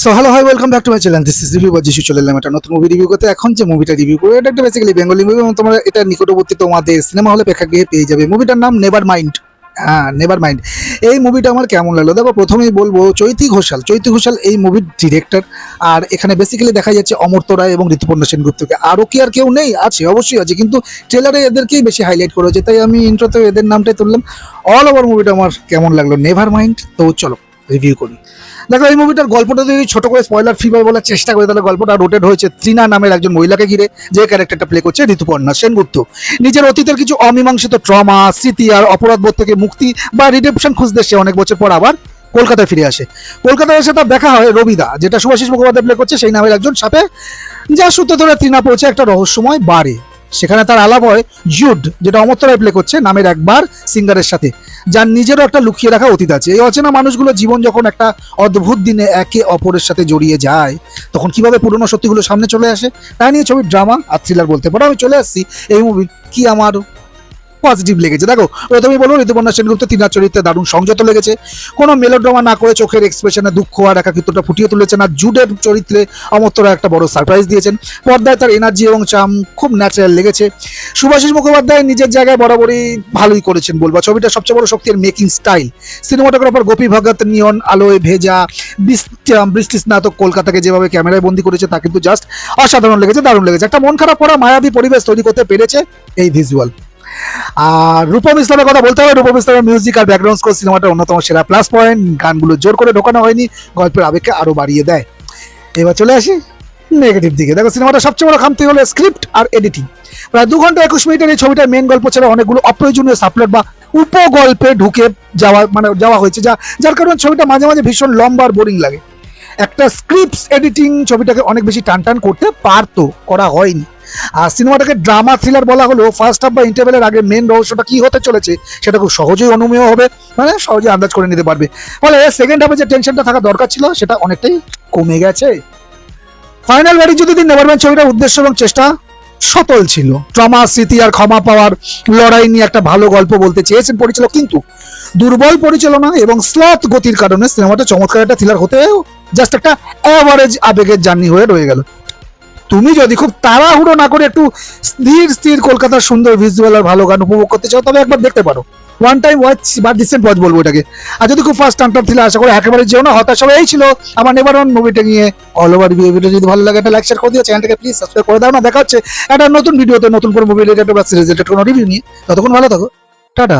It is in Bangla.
So hello hi welcome back to my channel, this is review বা যিশু। চলে এলাম একটা নতুন মুভি রিভিউ করতে। এখন যে মুভিটা রিভিউ করবো এটা একটা বেসিক্যালি বেঙ্গলি মুভি এবং তোমরা এটা নিকটবর্তী তোমাদের সিনেমা হলে প্রেক্ষাগৃহে পেয়ে যাবে। মুভিটার নাম নেভার মাইন্ড। হ্যাঁ, নেভার মাইন্ড। এই মুভিটা আমার কেমন লাগলো দেখো, প্রথমেই বলবো চৈতি ঘোষাল এই মুভির ডিরেক্টর। আর এখানে বেসিক্যালি দেখা যাচ্ছে অমর্ত্য রায় এবং ঋতুপর্ণা সেনগুপ্তকে। আরও কি আর কেউ নেই? আছে, অবশ্যই আছে, কিন্তু ট্রেলারে এদেরকেই বেশি হাইলাইট করা হয়েছে, তাই আমি ইন্ট্রোতে এদের নামটাই তুললাম। অল ওভার মুভিটা আমার কেমন লাগলো নেভার মাইন্ড, তো চলো রিভিউ করি। দেখো, এই মুভিটার গল্পটা যদি ছোট করে স্পয়লার ফ্রি বলার চেষ্টা করি, তাহলে গল্পটা রোটেট হয়েছে ত্রিনা নামের একজন মহিলাকে ঘিরে, যে ক্যারেক্টারটা প্লে করছে ঋতুপর্ণা সেনগুপ্ত। নিজের অতীতের কিছু অমীমাংসিত ট্রমা, স্মৃতি আর অপরাধবোধ থেকে মুক্তি বা রিডেম্পশন খুঁজতে সে অনেক বছর পর আবার কলকাতায় ফিরে আসে। কলকাতায় এসে তার দেখা হয় রবিদা, যেটা শুভাশিস মুখোপাধ্যায় প্লে করছে, সেই নামের একজন সাপে, যার সূত্র ধরে ত্রিনা পৌঁছে একটা রহস্যময় বারে। সেখানে তার আলাপ হয় জুড, যেটা অমর্ত্য রায় প্লে করছে, নামের একবার সিঙ্গারের সাথে, যার নিজেরও একটা লুকিয়ে রাখা অতীত আছে। এই অচেনা মানুষগুলো জীবন যখন একটা অদ্ভুত দিনে একে অপরের সাথে জড়িয়ে যায়, তখন কিভাবে পুরনো সত্যিগুলো সামনে চলে আসে, তাই নিয়ে ছবির ড্রামা আর থ্রিলার বলতে পারো। আমি চলে আসছি এই মুভি কি আমার পজিটিভ লেগেছে। দেখো, প্রথমেই বলবো ঋতুপর্ণা সেনগুপ্ত তিনার চরিত্রে দারুণ সংযত লেগেছে। কোনো মেলোড্রামা না করে চোখের এক্সপ্রেশনে দুঃখ আর একাকিত্বটা ফুটিয়ে তুলেছেন। আর জুডের চরিত্রে অমর্ত্যরা একটা বড় সারপ্রাইজ দিয়েছেন। পর্দায় তার এনার্জি এবং চাম খুব ন্যাচারাল লেগেছে। শুভাশিস মুখোপাধ্যায় নিজের জায়গায় বরাবরই ভালোই করেছেন বলবো। ছবিটার সবচেয়ে বড় শক্তি এর making style. Cinematographer Gopi Bhagat neon আলোয় ভেজা বৃষ্টি স্নাতক কলকাতাকে যেভাবে ক্যামেরায় বন্দি করেছে, তা কিন্তু জাস্ট অসাধারণ লেগেছে, দারুণ লেগেছে। একটা মন খারাপ করা মায়াবী পরিবেশ তৈরি করতে পেরেছে এই ভিজুয়াল। আর রূপম ইসলামের কথা বলতে হবে। রূপম ইসলামের মিউজিক আর ব্যাকগ্রাউন্ড স্কোর সিনেমাটার অন্যতম সেরা প্লাস পয়েন্ট। গানগুলো জোর করে ঢোকানো হয়নি, গল্পের আবেগকে আরো বাড়িয়ে দেয়। এবার চলে আসি নেগেটিভ দিকে। দেখো, সিনেমাটা সবচেয়ে বড় খামতি হলো স্ক্রিপ্ট আর এডিটিং। প্রায় 2 ঘন্টা 21 মিনিটের এই ছবিটার মেন গল্প ছাড়া অনেকগুলো অপ্রয়োজনীয় সাবপ্লট বা উপগল্পে ঢুকে যাওয়া হয়েছে, যার কারণে ছবিটা মাঝে মাঝে ভীষণ লম্বা আর বোরিং লাগে। একটা স্ক্রিপ্ট এডিটিং ছবিটাকে অনেক বেশি টান করতে পারতো, করা হয়নি। আর সিনেমাটাকে ড্রামা থ্রিলার বলা হলো, ফার্স্ট হাফ বা ইন্টারভেলের আগে মেন রহস্যটা কি হতে চলেছে সেটা খুব সহজেই অনুমেয় হবে, মানে সহজেই আন্দাজ করে নিতে পারবে। ফলে সেকেন্ড হাফে যে টেনশনটা থাকা দরকার ছিল সেটা অনেকটাই কমে গেছে। ফাইনাল বাড়ি যদি দিন নেভারম্যান ছবিটার উদ্দেশ্য এবং চেষ্টা সতল ছিল। ট্রমা, স্মৃতি আর ক্ষমা পাওয়ার লড়াই নিয়ে একটা ভালো গল্প বলতে চেয়েছেন পরিচালক, কিন্তু দুর্বল পরিচালনা এবং স্লথ গতির কারণে সিনেমাটা চমৎকার একটা থ্রিলার হতেও জাস্ট একটা অ্যাভারেজ আবেগের জার্নি হয়ে রয়ে গেল। তুমি যদি খুব তাড়াহুড়ো না করে একটু স্থির কলকাতার সুন্দর ভিজুয়াল আর ভালো গান উপভোগ করতে চাও, তবে একবার দেখতে পারো। ওয়ান টাইম ওয়াচ বা ডিসেন্ট ওয়াচ বলবো এটাকে। আর যদি খুব ফার্স্ট টান থ্রিলার আশা করে একেবারে যেও না, হতাশ হবে। এই ছিল আমার নেভার মাইন্ড মুভিটা নিয়ে অল ওভার রিভিউ। ভিডিও যদি ভালো লাগে একটা লাইক শেয়ার করে দিও, চ্যানেলটাকে প্লিজ সাবস্ক্রাইব করে দাও না। দেখা হচ্ছে একটা নতুন ভিডিওতে, নতুন কোনো মুভি রিলেটেড বা সিরিজ রিলেটেড কোনো রিভিউ নিয়ে। ততক্ষণ ভালো থাকো, টাটা।